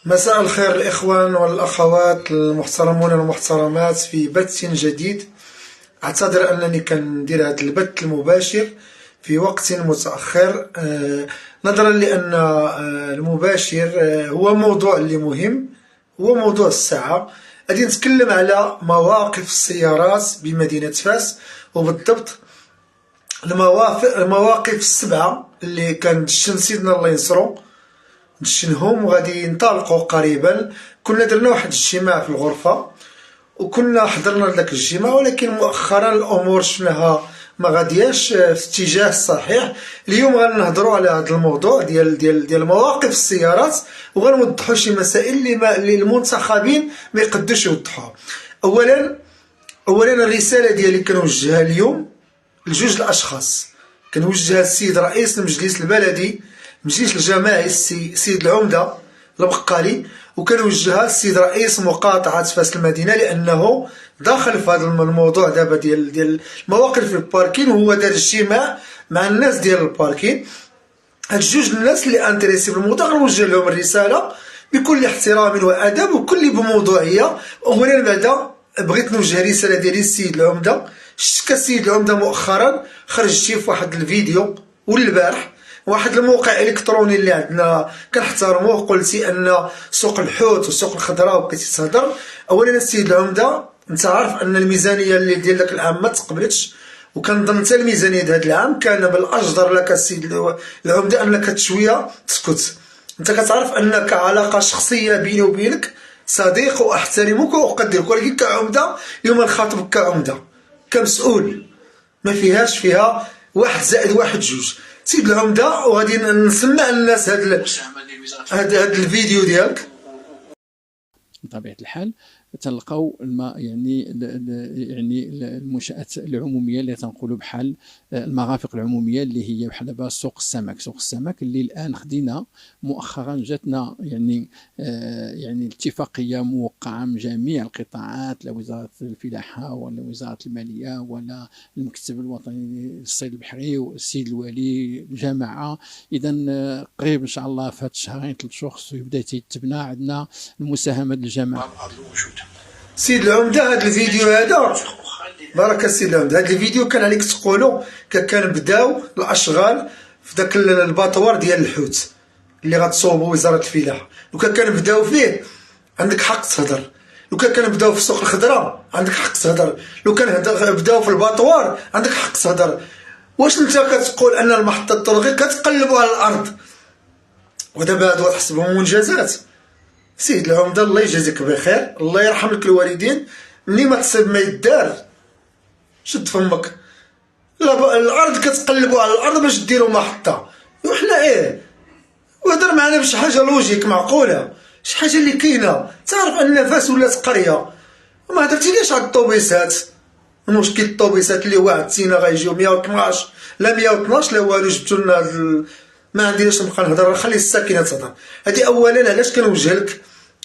مساء الخير الإخوان والأخوات المحترمون والمحترمات في بث جديد. أعتذر أنني كندير هذا البث المباشر في وقت متأخر، نظرا لأن المباشر هو موضوع اللي مهم، هو موضوع الساعة. غادي نتكلم على مواقف السيارات بمدينة فاس، وبالضبط المواقف السبعة اللي كان دشن سيدنا الله ينصرو نشنهم، وغادي ينطلقوا قريبا. كنا درنا واحد الاجتماع في الغرفة وكنا حضرنا لذاك الاجتماع، ولكن مؤخرا الامور شفناها ما غادياش في اتجاه صحيح. اليوم غنهضروا على هذا الموضوع ديال مواقف السيارات، وغنوضحوا شي مسائل اللي المنتخبين ما يقدوش يوضحوها. اولا الرساله ديالي كنوجهها اليوم لجوج الاشخاص. كنوجهها للسيد رئيس المجلس البلدي، المجلس الجماعي، السيد العمده البقالي، وكنوجهها للسيد رئيس مقاطعه فاس المدينه، لانه داخل في هذا الموضوع دابا ديال المواقف في الباركين، وهو دار اجتماع مع الناس ديال الباركين. هاد جوج الناس اللي انتريسي بالموضوع غنوجه لهم الرساله بكل احترام وادب وكل بموضوعيه. اولا بعدا بغيت نوجه رساله ديالي للسيد العمده. شفت السيد العمده مؤخرا خرجتي في واحد الفيديو والبارح واحد الموقع الكتروني اللي عندنا كنحترموه، قلتي ان سوق الحوت وسوق الخضراء وبقيتي تهضر. اولا السيد العمده، انت عارف ان الميزانيه اللي ديال داك العام ما تقبلتش، وكنظن حتى الميزانيه ديال هذا العام كان بالاجدر لك السيد العمده انك شويه تسكت. انت كتعرف ان كعلاقه شخصيه بيني وبينك صديق، واحترمك واقدرك، ولكن كعمده اليوم نخاطبك كعمده كمسؤول، ما فيها واحد زائد واحد جوج. سيد العمده، وغادي نسمع الناس هاد الفيديو ديالك. بطبيعة الحال تلقاو يعني المنشآت العمومية اللي تنقولوا بحال المرافق العمومية اللي هي بحال دابا سوق السمك اللي الآن خدينا مؤخرا جاتنا يعني اتفاقية موقعة من جميع القطاعات، لا وزارة الفلاحة ولا وزارة المالية ولا المكتب الوطني للصيد البحري والسيد الوالي الجماعة. إذا قريب إن شاء الله في هاد الشهرين 3 شهور خصو يبدا تيتبنى عندنا المساهمة الجماعة. سيد العمده، هذا الفيديو هذا بارك السيد العمده، هذا الفيديو كان عليك تقولوا كان بداو الاشغال في داك الباطوار ديال الحوت اللي غتصوبوا وزاره الفلاحه. لو كان بداو فيه عندك حق تهضر، لو كان بداو في سوق الخضراء عندك حق تهضر، لو كان بداو في الباطوار عندك حق تهضر. واش انت كتقول ان المحطه الطرقيه كتقلبوا على الارض ودابا هادو تحسبهم منجزات؟ سيد العمده الله يجازيك بخير، الله يرحم لك الوالدين. ملي ما تصيب ما يدار شد فمك. الارض كتقلبوا على الارض باش ديروا محطه، وحنا وهضر معنا بشي حاجه لوجيك معقوله، شي حاجه اللي كاينه. تعرف ان فاس ولات قريه، وما هضرتيليش على الطوبيسات. المشكل الطوبيسات اللي وعدتينا غيجيو 112 لا 112 لا والو، جبتو لنا ما عنديش نبقى نهضر، خلي الساكنه تهضر. هذه اولا. علاش كنوجه لك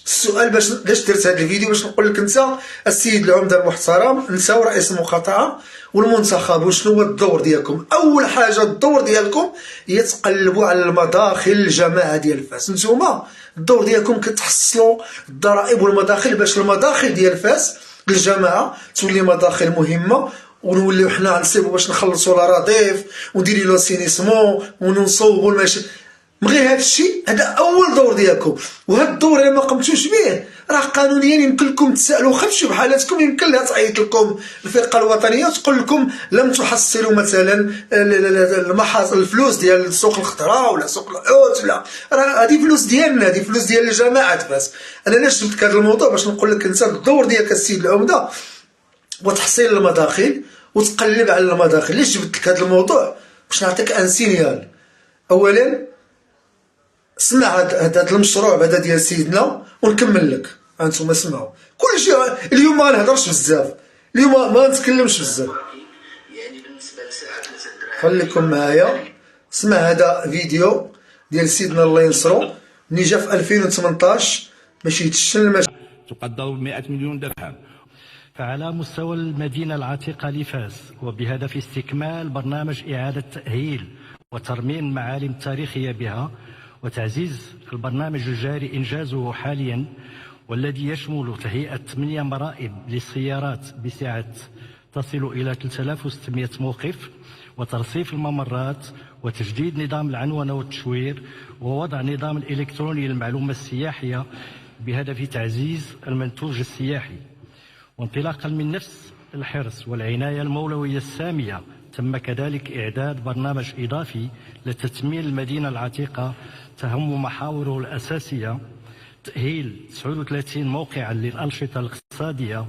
السؤال علاش درت هذا الفيديو؟ باش نقول لك انت السيد العمده المحترم، انت ورئيس المقاطعه والمنتخب، وشنو هو الدور ديالكم؟ اول حاجه الدور ديالكم هي تقلبوا على المداخل الجماعه ديال فاس. نتوما الدور ديالكم كتحصلوا الضرائب والمداخل باش المداخل ديال فاس للجماعه تولي مداخل مهمه، ونوليو حنا نصيبو باش نخلصوا الاراضيف ونديروا لو سينيسمون ونصوبوا الماشي. من غير هذا الشيء، هذا اول دور ديالكم. وهذا الدور الا ما قمتوش به راه قانونيا يمكن لكم تسالوا خمس بحالاتكم، يمكن لها تعيط لكم الفرقه الوطنيه وتقول لكم لم تحصلوا مثلا المحاصيل، الفلوس ديال سوق الخضراء ولا سوق الحوت، ولا راه هذه فلوس ديالنا، هذه فلوس ديال الجماعات. بس انا علاش جبت هذا الموضوع؟ باش نقول لك انت الدور ديالك السيد العمده وتحصيل المداخل وتقلب على المداخل. ليش جبت لك هذا الموضوع؟ باش نعطيك ان سينيال. اولا سمع هذا المشروع هذا ديال سيدنا ونكمل لك. انتم اسمعوا كلشي. اليوم ما نهضرش بزاف، اليوم ما نتكلمش بزاف، خليكم معايا. اسمع هذا فيديو ديال سيدنا الله ينصرو ملي جا في 2018 باش يتشن تقدر ب100 مليون درهم. فعلى مستوى المدينة العتيقة لفاس، وبهدف استكمال برنامج إعادة تأهيل وترميم المعالم التاريخية بها، وتعزيز البرنامج الجاري إنجازه حاليا، والذي يشمل تهيئة 8 مرائب للسيارات بسعة تصل إلى 3600 موقف، وترصيف الممرات، وتجديد نظام العنونة والتشوير، ووضع نظام الإلكتروني للمعلومة السياحية بهدف تعزيز المنتوج السياحي. وانطلاقا من نفس الحرص والعناية المولوية السامية، تم كذلك إعداد برنامج إضافي لتثمين المدينة العتيقة تهم محاوره الأساسية: تأهيل 39 موقعا للأنشطة الاقتصادية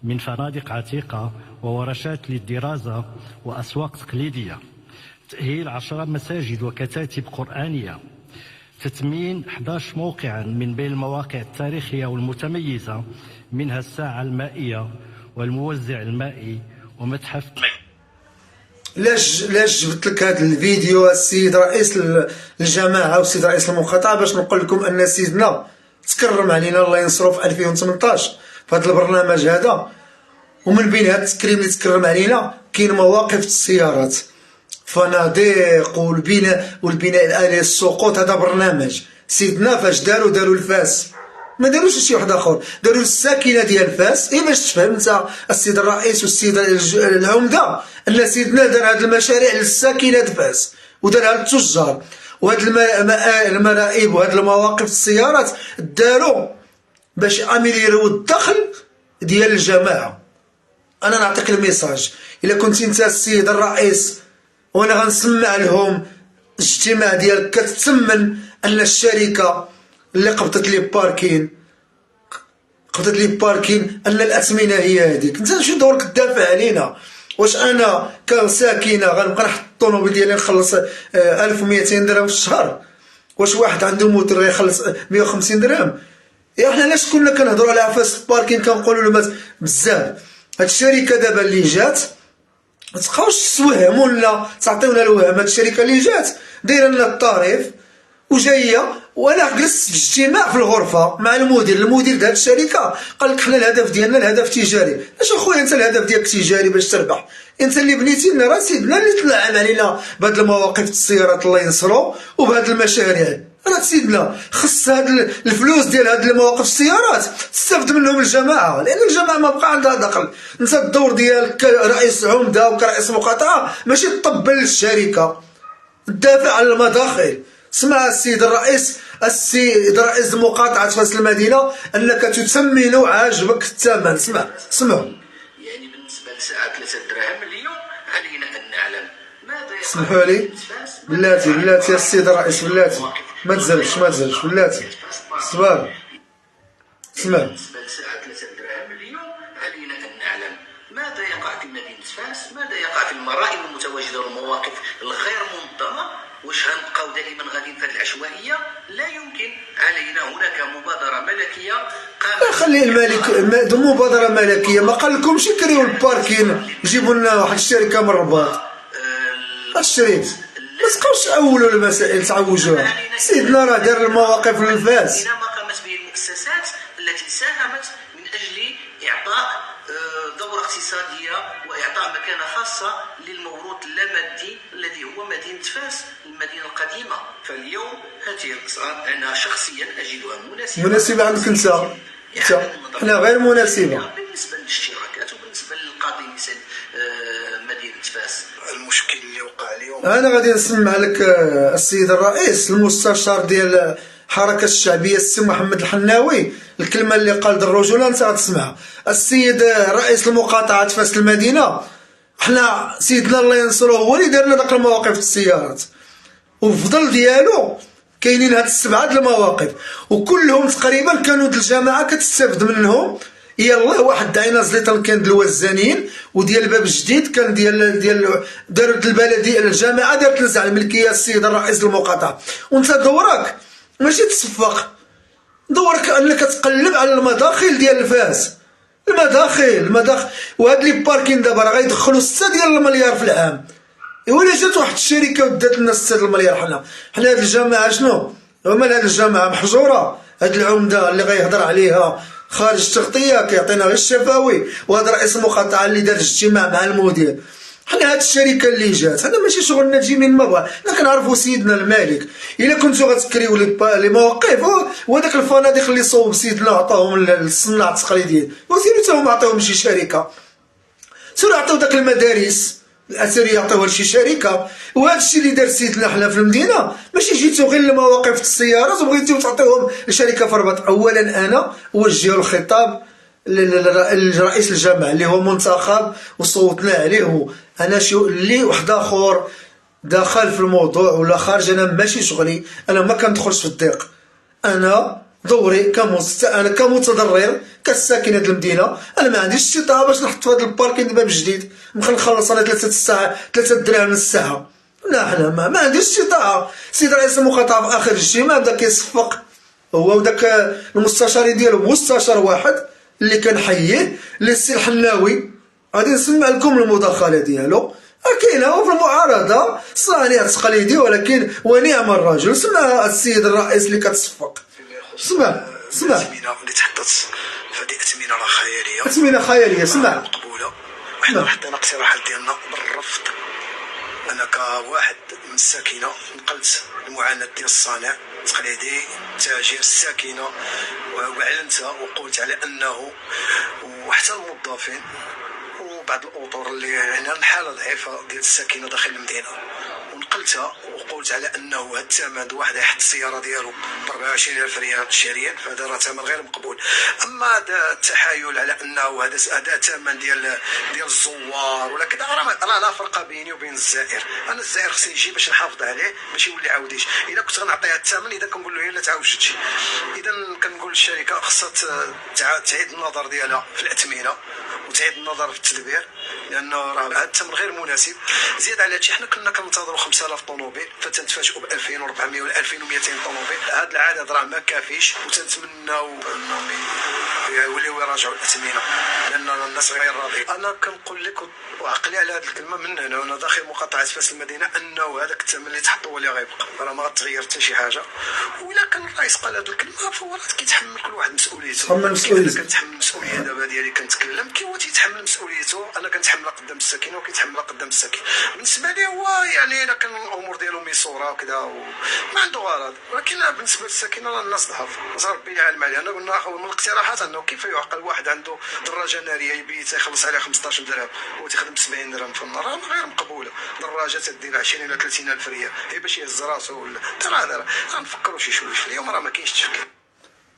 من فنادق عتيقة وورشات للدراسة وأسواق تقليدية، تأهيل 10 مساجد وكتاتب قرآنية، تثمين 11 موقعا من بين المواقع التاريخية والمتميزة، منها الساعة المائية والموزع المائي ومتحف. لاش جبت لك هذا الفيديو السيد رئيس الجماعة والسيد رئيس المقاطعة؟ باش نقول لكم أن سيدنا تكرم علينا الله ينصرو في 2018 في هذا البرنامج هذا، ومن بين هذا التكريم اللي تكرم علينا كاين مواقف السيارات، فنادق والبناء الآلي، السقوط. هذا برنامج سيدنا فاش داروا الفاس، ما داروش شي واحد اخر، داروا الساكنه ديال فاس. باش تفهم انت السيد الرئيس والسيد العمده ان سيدنا دار هاد المشاريع للساكنه فاس ودارها للتجار، وهاد المرائب وهاد المواقف السيارات داروا باش اميليريو الدخل ديال الجماعه. انا نعطيك الميساج، الا كنت انت السيد الرئيس وانا غنسمع لهم اجتماع ديالك كتتمن ان الشركه اللي قبضت لي باركين ان الاثمنه هي هذيك، انت شنو دورك تدافع علينا؟ واش انا كساكنه غنبقى نحط الطوموبيل ديالي نخلص 1200 درهم في الشهر؟ واش واحد عنده موتور غيخلص 150 درهم؟ حنا علاش كنا كنهضروا على عفاس الباركين كنقولوا له بزاف؟ هاد الشركه دابا اللي جات ما تبقاوش توهموا لنا، تعطيونا الوهم. هاد الشركه اللي جات دايره لنا الطريف وجايه، وانا جلست في اجتماع في الغرفه مع المدير ديال هاد الشركه، قال لك حنا الهدف ديالنا الهدف تجاري. اش اخويا انت الهدف ديالك تجاري باش تربح؟ انت اللي بنيتي لنا، راه سيدنا اللي تلعب علينا بهاد المواقف السيارات الله ينصرو وبهاد المشاريع. راه سيدنا خص هاد الفلوس ديال هاد المواقف السيارات تستافد منهم الجماعه، لان الجماعه ما بقى عندها دخل. انت الدور ديالك كرئيس عمده وكرئيس مقاطعه ماشي تطبل للشركه، تدافع على المداخل. اسمع السيد الرئيس مقاطعة فاس المدينة أنك تثمن وعاجبك الثمن. اسمع يعني بالنسبة لساعة 3 دراهم اليوم علينا أن نعلم ماذا. اسمحوا لي بلاتي يا السيد الرئيس، بلاتي ما تزلش بلاتي صباح. اسمع، بالنسبة لساعة 3 دراهم اليوم علينا أن نعلم ماذا يقع في مدينة فاس، ماذا يقع في المرائب المتواجدة والمواقف الغير منظمة. واش غنبقاو دائما غاديين في هذه العشوائيه؟ لا يمكن. علينا هناك مبادره ملكيه خلي الملك مبادره ملكيه. ما قال لكمش كريو الباركين جيبوا لنا واحد الشركه من الرباط؟ الشريك ما تبقاوش تعولوا المسائل تعوجوها. سيدنا راه دار المواقف للفاس. ما قامت به المؤسسات التي ساهمت من اجل اعطاء دورة اقتصادية وإعطاء مكانة خاصة للموروث اللامادي الذي هو مدينة فاس، المدينة القديمة. فاليوم هذه القصة أنا شخصيا أجدها مناسبة عندك أنت، حنا غير مناسبة بالنسبة للاشتراكات وبالنسبة للقاضي مثل مدينة فاس. المشكل اللي وقع اليوم أنا غادي نسمع لك السيد الرئيس المستشار ديال الحركة الشعبية السي محمد الحناوي، الكلمة اللي قال الرجل انت غتسمعها. السيد رئيس المقاطعة فاس المدينة، حنا سيدنا الله ينصرو هو اللي دار لنا داك المواقف السيارات، وفضل ديالو كاينين هاد 7 المواقف وكلهم تقريبا كانوا الجماعة كتستافد منهم. يلاه واحد دعينا زليطان كان ديال الوزانين، وديال باب الجديد كان ديال دارت البلديه الجماعه دارت نزع الملكيه السيد الرئيس المقاطعه. وانت دورك ماشي تصفق، دورك انك تقلب على المداخل ديال الفاس، المداخل وهاد لي باركين دابا راه غيدخلوا 6 ديال المليار في العام. ولا جات واحد الشركه ودات لنا 6 المليار. حنا هاد الجماعه شنو مال هاد الجماعه محجوره؟ هاد العمده اللي غيهضر عليها خارج التغطيه كيعطينا غير الشفاوي، وهذا رئيس المقاطعه اللي دار اجتماع مع المدير. حنا هاد الشركه اللي جات حنا ماشي شغلنا تجي من ما بغا، حنا كنعرفوا سيدنا الملك. الا كنتو غتكريو لي مواقف وهذاك الفنادق اللي صوب سيدنا عطاهم للصناع التقليديين وسيروا حتى هما عطاوهم شي شركه، سيروا عطاو داك المدارس الاثريه عطاوها لشي شركه. وهذا الشيء اللي دار سيدنا حنا في المدينه، ماشي جيتو غير لمواقف السيارات وبغيتو تعطيوهم لشركه في الرباط. اولا انا اوجه الخطاب لرئيس الجامعه اللي هو منتخب وصوتنا عليه، انا شي اللي واحد اخر دخل في الموضوع ولا خارج انا ماشي شغلي، انا ما كندخلش في الضيق. انا دوري انا كمتضرر كساكن هاد المدينه، انا ما عنديش استطاعه باش نحط في هذا الباركينغ باب جديد نخلص انا 3 دراهم للساعه. لا حنا ما عنديش استطاعه. سيد رئيس المقاطعه في اخر الاجتماع بدا كيصفق هو وداك المستشارين ديالو، مستشار واحد اللي كنحييه اللي السي الحناوي، غادي نسمع لكم المداخله ديالو. كاين هو في المعارضه صانع تقليدي ولكن ونعم الرجل. سمع السيد الرئيس اللي كتصفق، سمع الأثمنة اللي تحدث فهذه أثمنة راه خيالية، أثمنة خيالية. سمع مقبولة، وحنا حطينا اقتراحات ديالنا بالرفض. أنا كواحد من الساكنة نقلت المعاناة ديال الصانع التقليدي التاجر الساكنة وأعلنت وقلت على أنه وحتى الموظفين وبعض الأطر اللي يعني الحالة ضعيفة ديال الساكنة داخل المدينة، ونقلتها وقلت على انه هاد الثمن واحد يحط السياره ديالو ب 24,000 ريال شهريا، فهذا راه ثمن غير مقبول. اما هذا التحايل على انه هذا ثمن ديال الزوار ولا كذا، راه لا فرق بيني وبين الزائر. انا الزائر خصني يجي باش نحافظ عليه ماشي يولي عاوديش. اذا كنت غنعطيه الثمن اذا كنقول له لا تعاود شي، اذا كنقول للشركه خصها تعيد النظر ديالها في الاثمنه وتعيد النظر في التدبير، لانه راه هذا الثمن غير مناسب. زيد على هادشي حنا كنا كننتظروا 5000 طوموبيل فتنتفاجئوا ب 2400 ولا 2200 طوموبيل. هذا العدد راه ما كافيش، وتنتمناو انهم يوليو يراجعوا الاثمنه لان الناس غير راضيه. انا كنقول لك وعقلي على هذه الكلمه من هنا وانا داخل مقاطعه فاس المدينه انه هذاك الثمن اللي تحط هو اللي غيبقى، راه ما غتغير حتى شي حاجه. وإلا كان الرئيس قال هذه الكلمه فهو راه كيتحمل كل واحد مسؤوليته. كنتحمل المسؤوليه دابا ديالي كنتكلم كي هو تيتحمل مسؤوليته، انا كنتحملها قدام الساكنه وكيتحملها قدام الساكن. بالنسبه لي هو يعني الا كان الامور ديالو ميسوره وكذا وما عنده غرض، ولكن بالنسبه للساكنه راه الناس ضعف، ربي يعلم عليه. انا قلنا من الاقتراحات انه كيف يعقل واحد عنده دراجه ناريه يبيت يخلص عليها 15 درهم وتخدم 70 درهم في النهار، غير مقبوله. دراجه تدير 20 الى 30 الف ريال هي باش يهز راسو ولا ترى غنفكروا شي شويه. اليوم راه ما كاينش تفكير.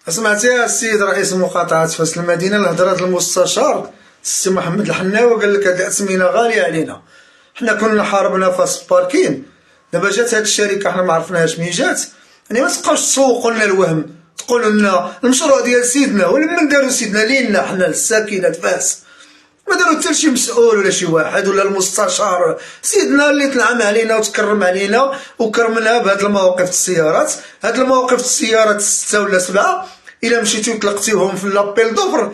سمعتي السيد رئيس مقاطعة فاس المدينة الهضرات المستشار السي محمد الحناوي قال لك هاد الأثمنة غالية علينا. حنا كنا حاربنا فاس باركين، دابا جات هاد الشركة حنا ما عرفناهاش منين جات. يعني ما تبقاوش تسوقوا لنا الوهم، تقولوا لنا المشروع ديال سيدنا، ولمن داروا سيدنا لينا حنا الساكنة فاس، ما داروا حتى شي مسؤول ولا شي واحد ولا المستشار. سيدنا اللي تنعم علينا وتكرم علينا وكرمنا بهاد المواقف السيارات. هاد المواقف السيارات 6 ولا 7 الا مشيتو تلقتيوهم في لابيل دوفر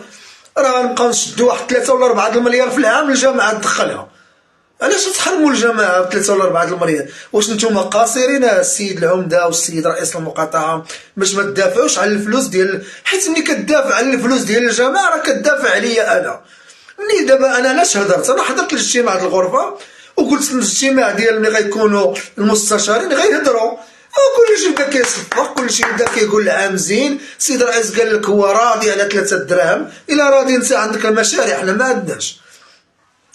راه غنبقاو نشدو واحد 3 ولا 4 المليار في العام الجامعه تدخلها. علاش تحرموا الجماعه ب 3 ولا 4 المليار؟ واش نتوما قاصرين السيد العمده والسيد رئيس المقاطعه باش ما تدافعوش على الفلوس ديال، حيت ملي كتدافع على الفلوس ديال الجماعه راه كتدافع عليا انا. ملي دابا انا علاش هضرت؟ انا حضرت الاجتماع د الغرفه وقلت الاجتماع ديال ملي غيكونوا المستشارين غيهضروا، كلشي بدا كيصفق، كلشي بدا كيقول العام زين. السيد الرئيس قال لك هو راضي على 3 دراهم. الا راضي انت عندك المشاريع، حنا ما عندناش.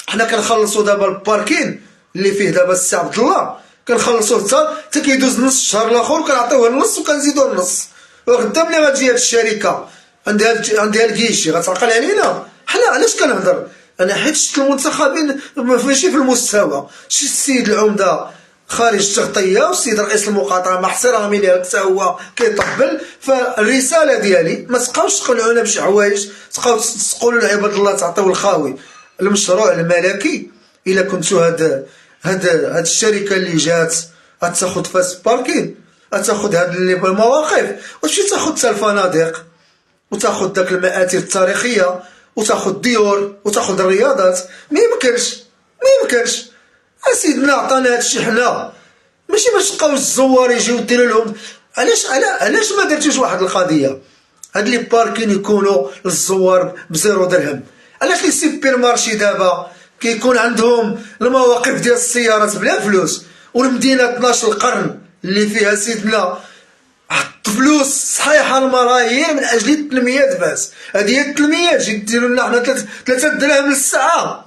حنا كنخلصوا دابا الباركين اللي فيه دابا السي عبد الله كنخلصوه حتى كيدوز نص الشهر الاخر وكنعطيوه النص وكنزيدوا النص. وغدا ملي غتجي هاد الشركه عندها الكيشي غتعقل علينا. حنا علاش كنهضر؟ انا حيت شفت المنتخبين ماشي في المستوى. شفت السيد العمده خارج التغطيه والسيد رئيس المقاطعه مع احترامي ليه حتى هو كيطبل. فالرساله ديالي ما تبقاوش تقنعونا بشي حوايج، تبقاو تقولوا لعباد الله تعطيو الخاوي. المشروع الملكي الا كنتو هاد الشركه اللي جات غتاخذ فاس باركين، غتاخذ هاد المواقف، واش تاخذ حتى الفنادق وتاخذ داك المآثر التاريخيه وتاخذ ديور وتاخذ الرياضات؟ ما يمكنش. سيدنا عطانا هادشي حنا، ماشي باش تبقاو الزوار يجيو ديروا لهم. علاش ما درتوش واحد القضيه؟ هاد لي باركين يكونوا للزوار ب0 درهم. علاش لي سوبر مارشي دابا كيكون عندهم المواقف ديال السيارات بلا فلوس، والمدينه 12 القرن اللي فيها سيدنا حط فلوس صحيحه الملايين من اجل التنميه باس. هذه هي التنميه. تجي ديروا لنا حنا 3 دراهم للساعه،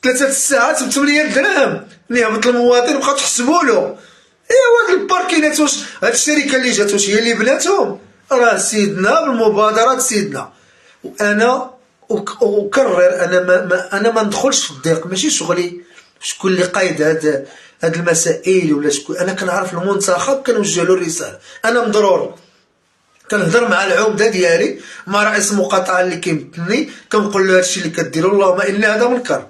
3 ساعات ب 8 دراهم اللي هبط المواطن بقاو تحسبوا له. ايوا هاد الباركينات واش هاد الشركه اللي جات واش هي اللي بناتهم؟ راه سيدنا بالمبادرات سيدنا. وانا اكرر انا ما ندخلش في الضيق، ماشي شغلي شكون اللي قايد هاد المسائل ولا شكون. انا كنعرف المنتخب كنوجه له الرساله. انا مضرور كنهضر مع العمده ديالي مع رئيس المقاطعه اللي كيمثلني، كنقول له هادشي اللي كديروا اللهم ان هذا منكر.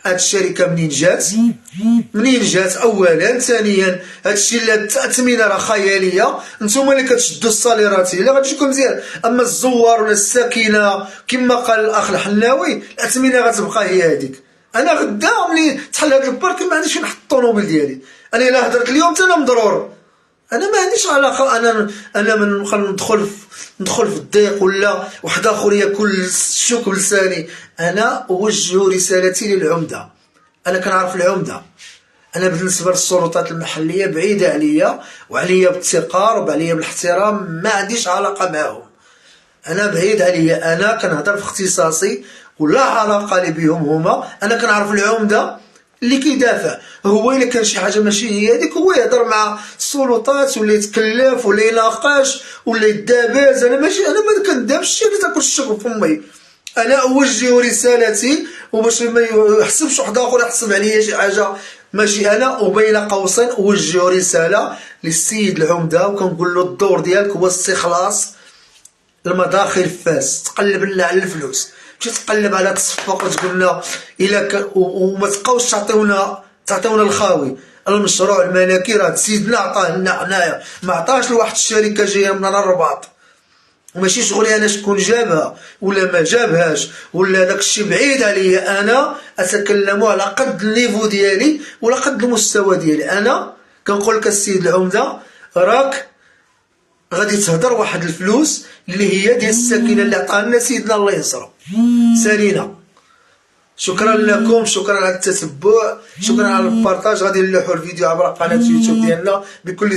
هاد الشركه منين جات اولا، ثانيا هادشي اللي التأثمينه راه خياليه، نتوما اللي كتشدوا الصاليرات اللي غتجيكم مزيان. اما الزوار ولا الساكنه كما قال الاخ الحناوي الأثمنة غتبقى هي هذيك. انا غدا ملي تحل هاد البارك ما عنديش فين نحط الطوموبيل ديالي. انا الا هضرت اليوم حتى انا مضرور، انا ما عنديش علاقه انا ندخل في الضيق ولا واحد اخر ياكل الشوك بلساني. انا اوجه رسالتي للعمده. انا كنعرف العمده. انا بالنسبه للسلطات المحليه بعيده عليا وعليا بالتقارب عليا بالاحترام، ما عنديش علاقه معهم. انا بعيد عليا، انا كنهضر في اختصاصي ولا علاقه لي بهم هما. انا كنعرف العمده اللي كيدافع، هو الا كان شي حاجه ماشي هي هذيك هو يهضر مع السلطات ولا يتكلف ولا يناقش ولا يدابز. انا ما كندابش، انا تاكل الشغل فمي. انا اوجه رسالتي وباش ما يحسبش واحد اخر يحسب عليا شي حاجه ماشي انا. وبين قوسين اوجه رساله للسيد العمده وكنقول له الدور ديالك هو استخلاص المداخل فاس. تقلب لنا على الفلوس، ماشي تقلب على تصفق وتقول لنا الا وما تبقاوش تعطيونا الخاوي. المشروع الملكي راه سيدنا عطاه لنا حنايا، ما عطاش لواحد الشركه جايه من الرباط. وماشي شغلي انا شكون جابها ولا ما جابهاش ولا داك الشيء بعيد عليا. انا اتكلم على قد الليفو ديالي ولا قد المستوى ديالي. انا كنقول لك السيد العمده راك غادي تهضر واحد الفلوس اللي هي ديال الساكنه اللي عطاها لنا سيدنا الله ينصرو. سالينا. شكرا لكم، شكرا على التتبع، شكرا على البارطاج. غادي نلوحوا الفيديو عبر قناه يوتيوب ديالنا بكل